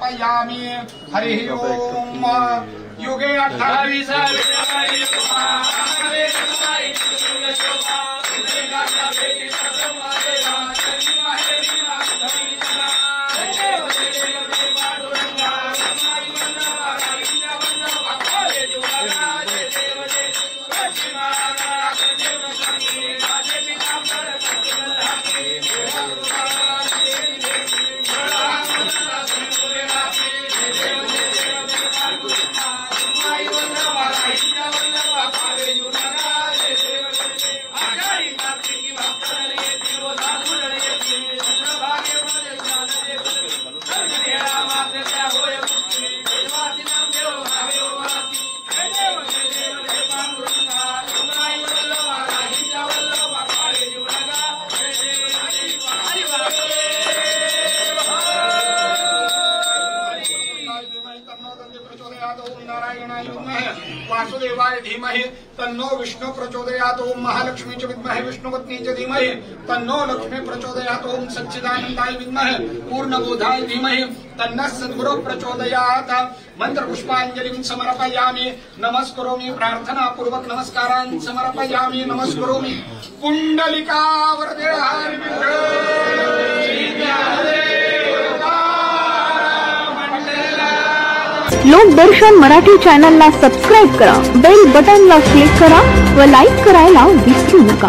समर्पयामि। हरि ओम। युगे 28 वासुदेवाय धीमहि तन्नो विष्णु प्रचोदयात्। ओम महालक्ष्मी च विद्महे विष्णुपत्नी च धीमहि तन्नो लक्ष्मी प्रचोदयात्। ओम सच्चिदानंदाय विद्महे पूर्णबोधाय धीमहि तन्नः सद्गुरु प्रचोदयात्। मंत्र पुष्पांजलिं समर्पयामि। नमस्करोमि प्रार्थना पूर्वक नमस्कारान् समर्पयामि। नमस्करोमि कुंडलिका वरदे लोक दर्शन मराठी चॅनलला सबस्क्राईब करा, बेल बटनला क्लिक करा व लाईक करायला विसरू नका।